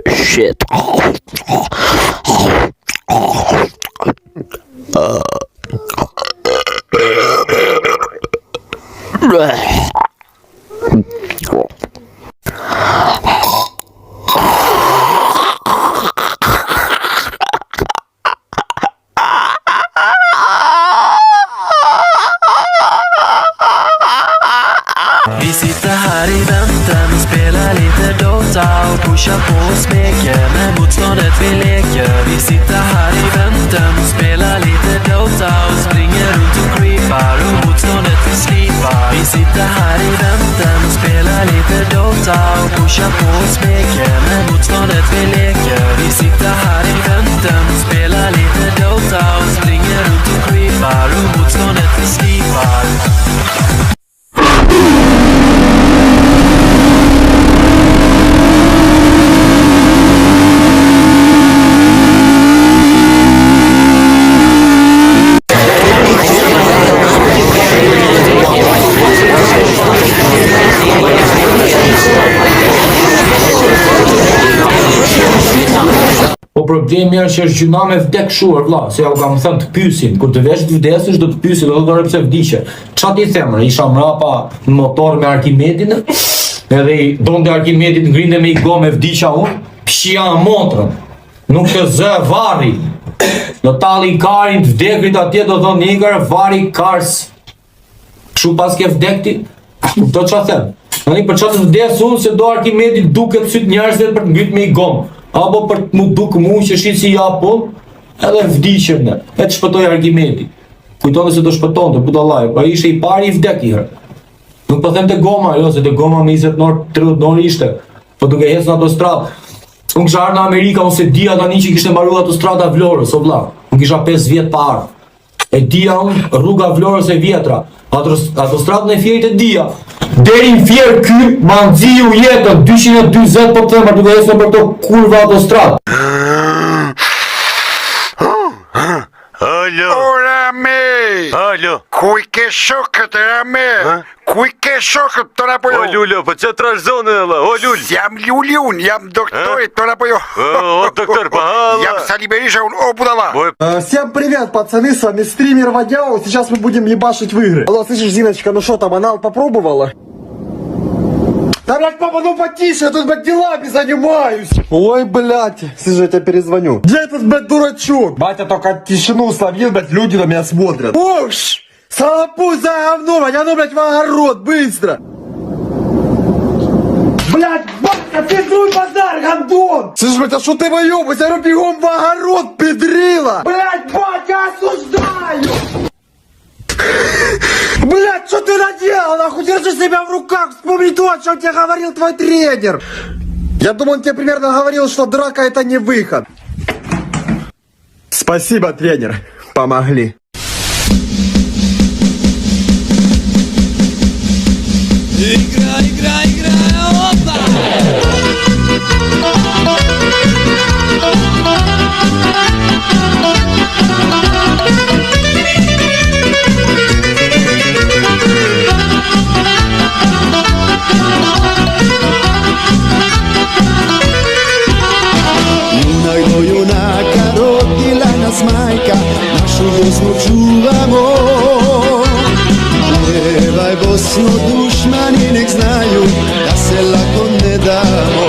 Shit. Vi sitter här i väntan och spelar lite Dota och pushar på och smeker med motståndet vi leker. Vi sitter här i väntan och spelar lite Dota och springer runt och creepar och motståndet vi slipar. Vi sitter här i väntan och spelar lite Dota och pushar på och smeker med motståndet vi leker. Vi sitter här i väntan och spelar lite Dota och springer runt och creepar och motståndet vi slipar. Po problemi është që është gjuna me vdekshur, vlla, se ja u kam thënë të pyesin, kur të vesh të vdesësh do të pyesin, do të thonë pse vdiqe. Ç'a ti them, isha mrapa në motor me Arkimedin, edhe i donte Arkimedit ngrinte me i gomë vdiqa unë, pshia motrën. Nuk të zë varri. Do talli karin të vdekrit atje do thonë ikër vari kars. Kështu pas ke vdekti, do ç'a them. Tani për çfarë të vdes unë se do Arkimedit duket syt njerëzve për të ngrit me i gomë. Apo për të mu duk mu që shi si japon, edhe vdiqem ne, e të shpëtoj Arkimedi. Kujtone se të shpëton të budallaj, pa ishe i pari i vdek i herë. Nuk po them të goma, jo, se të goma me 20 nërë, 30 nërë ishte, po duke hecë në autostradë. Unë kisha arë në Amerika, unë se dia tani që kishte maru autostrada Vlorës, o vla, unë kisha 5 vjetë pa arë. E dia unë rruga Vlorës e vjetra, autostradën e Fierit e dia. Deri në Fier ky, ma nëziju jetën, 220 po të themar duke hecë për të kurva autostradë. Alo. O Rami! Alo. Ku i ke shokët, Rami? Ku i ke shokët, tona po jo? O Lullo, po që trash zonë dhe, o Lull. Jam Lulli unë, jam doktori, tona po jo? O доктор, погано. Jam Сали Бериша, о Будала. Всем привет, пацаны, с вами стример Вадяо. Сейчас мы будем ебашить в игры. Алло, слышишь, Зиночка, ну что там, анал попробовала? Да, блядь, папа, ну потише, я тут, блядь, делами занимаюсь. Ой, блядь, слушай, я тебя перезвоню. Где этот, блядь, дурачок? Батя только тишину словил, блядь, люди на меня смотрят. Уж, салапуй за говно, блядь, а ну, блядь, в огород, быстро. Блядь, батя, пиздуй базар, гандон! Слышь, блядь, а что ты воёбаешься? Я говорю, бегом в огород, педрила! Блядь, батя, осуждаю! Блядь, что ты наделал? Нахуй, держи себя в руках, вспомни то, о чем тебе говорил твой тренер. Я думаю, он тебе примерно говорил, что драка это не выход. Спасибо, тренер, помогли. Игра, игра, игра, опа! Una carotti la nasmajka, našu Bosnu čuvamo. Pjevaj Bosno, dušmani nek znaju da se lako ne damo.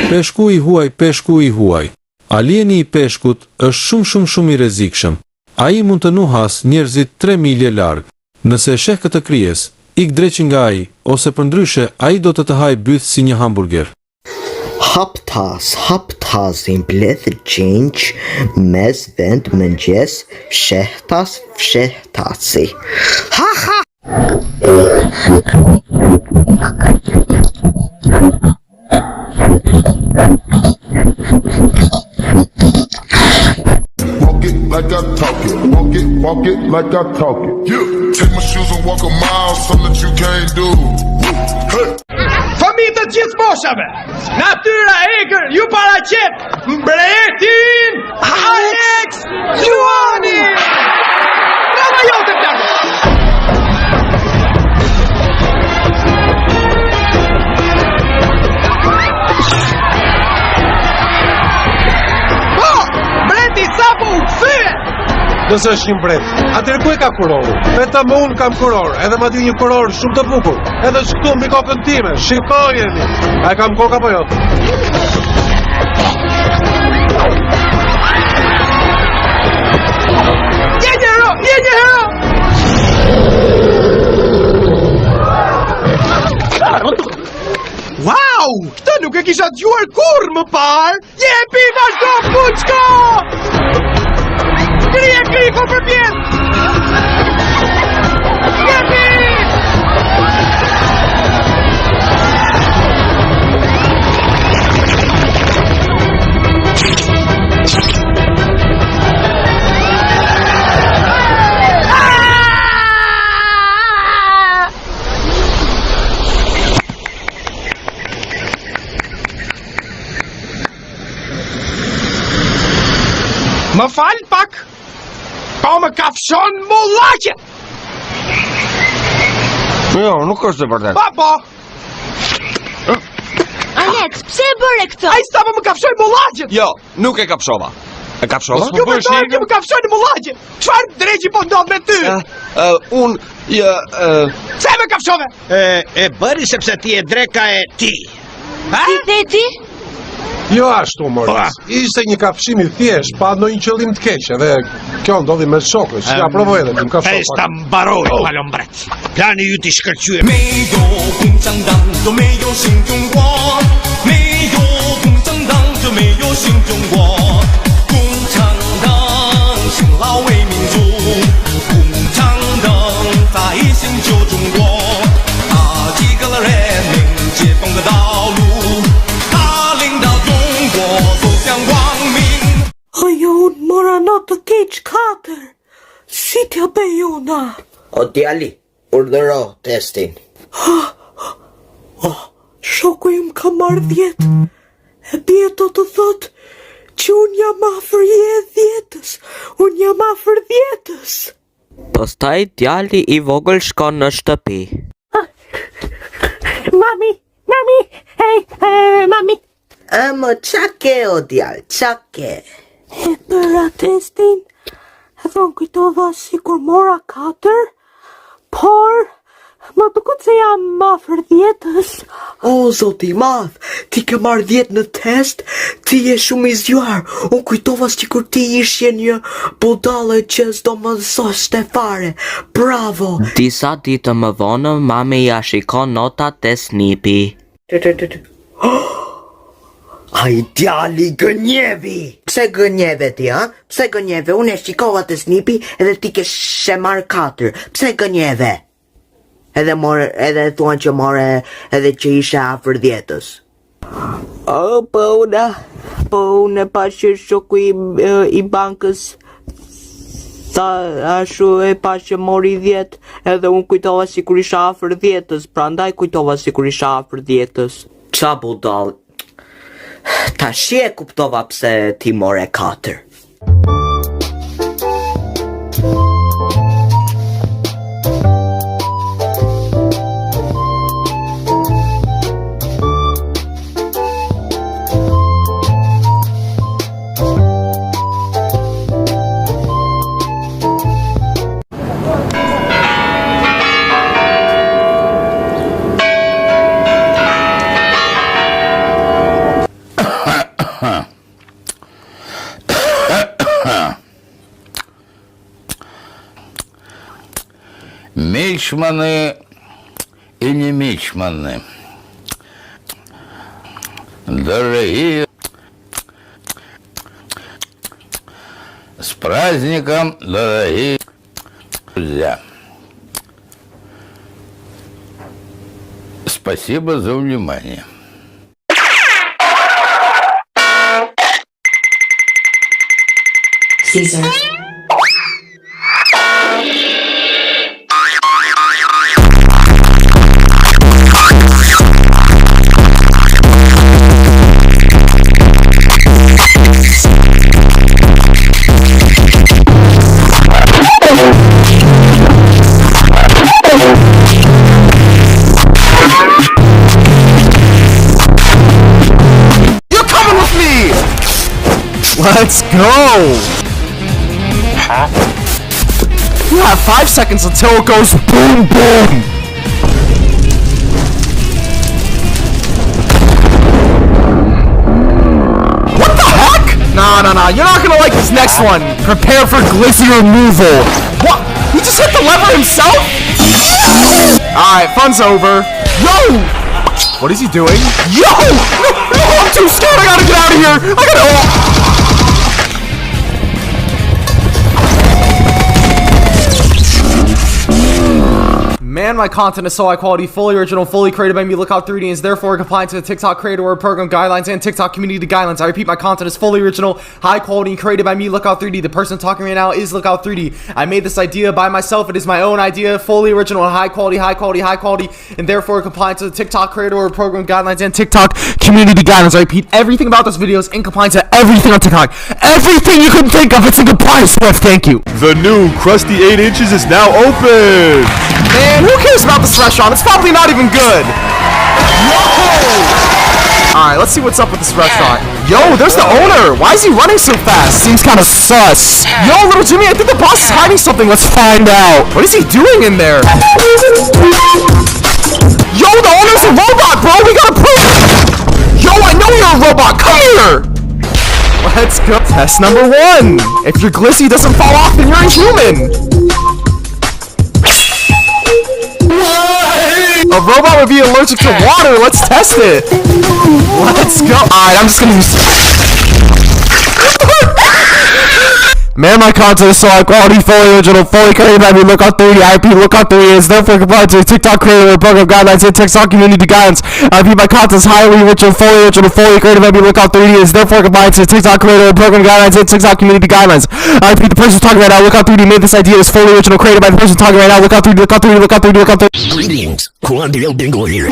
Peshku i huaj, peshku i huaj. Alieni i peshkut është shumë i rrezikshëm. Ai mund të nuhas njerëzit 3 milje larg. Nëse e sheh këtë krijes, ik dreqin nga ai, ose përndryshe ai do të hajë byth si një hamburger. Haptas i mbledh gjinç, mes vend mëngjes, fshehtas fshehtasi. Ha ha! Like I talk it, walk it like I talk it. Yeah. Take my shoes and walk a mile, something that you can't do. Hey. Fëmijë të gjithë moshave, natyra egër ju paraqet mbretin Alex Juani! Brava jote plakë! Nëse është një mbret, atëherë ku e ka kurorin? Vetëm unë kam kuror, edhe ma di një kuror shumë të bukur. Edhe që këtu mbi kokën time, shikojeni. A e kam kokë apo jo? Je një hero! Wow! Këtë nuk e kisha dëgjuar kurrë më parë! Jepi vazhdo Puçko! Kriko për pjesë! Jepi! Më fal pak! Po më kafshon mullaqe! Jo, nuk është e vërtet. Po! Alex, pse e bëre këtë? Ai sa më kafshoj mullaqet! Jo, nuk e kapshova. E kapshova? Ju mendoj që më kafshon mullaqe! Çfarë drejti po ndodh me ty? Pse më kafshove? E bëri sepse ti e dreka e ti. Si the ti? Jo ashtu, Moris. Ishte një kafshim i thjesht, pa ndonjë qëllim të keq, edhe kjo ndodhi me shokësh. Ja provoj edhe më kafshoj. Festa mbaroi, palombret. Plani yt i shkëlqyer. 没有共产党就没有新中国，没有共产党就没有新中国。共产党辛劳为民主，共产党在新救中国，他几个人民解放的道路。 Ajo unë mora natë të keq 4. Si t'ja bëj una? O djali, urdhëro testin. Shoku im ka marrë 10. E djeto të thot që unë jam afër 10-ës. Unë jam afër 10-ës. Pastaj djali i vogël shkon në shtëpi. Mami, hey, mami. Më qa ke o djal, qa ke? E bëra testin, edhe unë kujtova si kur mora 4, por më duket se jam afër 10-ës. O, zoti madh, ti ke marrë 10 në test, ti je shumë i zgjuar. Unë kujtova si kur ti ishje një budallë që s'do më zoshte fare. Bravo! Disa ditë më vonë, mami ja shikon notat te snipi. Ai djali gënjevi! Pse gënjeve ti, ha? Pse gënjeve? Unë e shikova të snipi edhe ti ke marrë 4. Pse gënjeve? Edhe thuan që more edhe që ishe afër 10-ës. Po unë pa që shoku i bankës tha ashtu e pa që mori 10 edhe unë kujtova si kur isha afër 10-ës, prandaj kujtova si kur isha afër 10-ës. Qa budall? Tash e kuptova pse ti more 4. мичманы и не мичманы, дорогие, с праздником, дорогие друзья. Спасибо за внимание. Caesar. Let's go! You have 5 seconds until it goes boom boom! What the heck? Nah, you're not gonna like this next one. Prepare for glizzy removal. What? He just hit the lever himself? Alright, fun's over. Yo! What is he doing? Yo! No, I'm too scared. I gotta get out of here. I gotta... Man, my content is so high quality, fully original, fully created by me, Lookout 3D, and is therefore compliant to the TikTok Creator Award Program guidelines and TikTok community guidelines. I repeat, my content is fully original, high quality, and created by me, Lookout 3D. The person talking right now is Lookout 3D. I made this idea by myself. It is my own idea, fully original, and high quality, and therefore compliant to the TikTok Creator Award Program guidelines and TikTok community guidelines. I repeat, everything about this video is in compliance to everything on TikTok. Everything you can think of, it's in compliance with. Thank you. The new Krusty 8 inches is now open. Man, who cares about this restaurant? It's probably not even good. Alright, let's see what's up with this restaurant. Yo, there's the owner. Why is he running so fast? Seems kind of sus. Yo, little Jimmy, I think the boss is hiding something. Let's find out. What is he doing in there? Yo, the owner's a robot, bro. We gotta prove it. Yo, I know you're a robot. Come here. Let's go. Test number 1. If your glizzy doesn't fall off, then you're a human. A robot would be allergic to water. Let's test it. Let's go. Alright, I'm just gonna use... Man, my content is so high quality, fully original, fully created by me, Lookout 3D. I repeat, Lookout 3D is therefore compliant to the TikTok Creator Program guidelines and TikTok community guidelines. I repeat, my content is highly original, fully created by me, Lookout 3D is therefore compliant to the TikTok Creator Program guidelines and TikTok community guidelines. I repeat, the person talking right now, Lookout 3D, made this idea is fully original, created by the person talking right now, Lookout 3D, Lookout 3D, Lookout 3D, Lookout 3D. Greetings, Quandale Dingle here.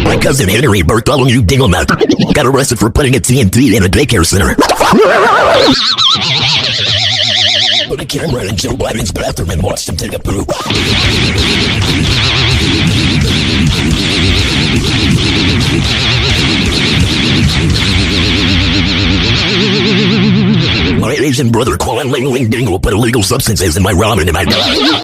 My cousin Henry Bartholomew Dinglemouth got arrested for putting a TNT in a daycare center. Put a camera in Joe Biden's bathroom and watched him take a poop. My Asian brother Quan Ling Ling Dingle put illegal substances in my ramen and I died.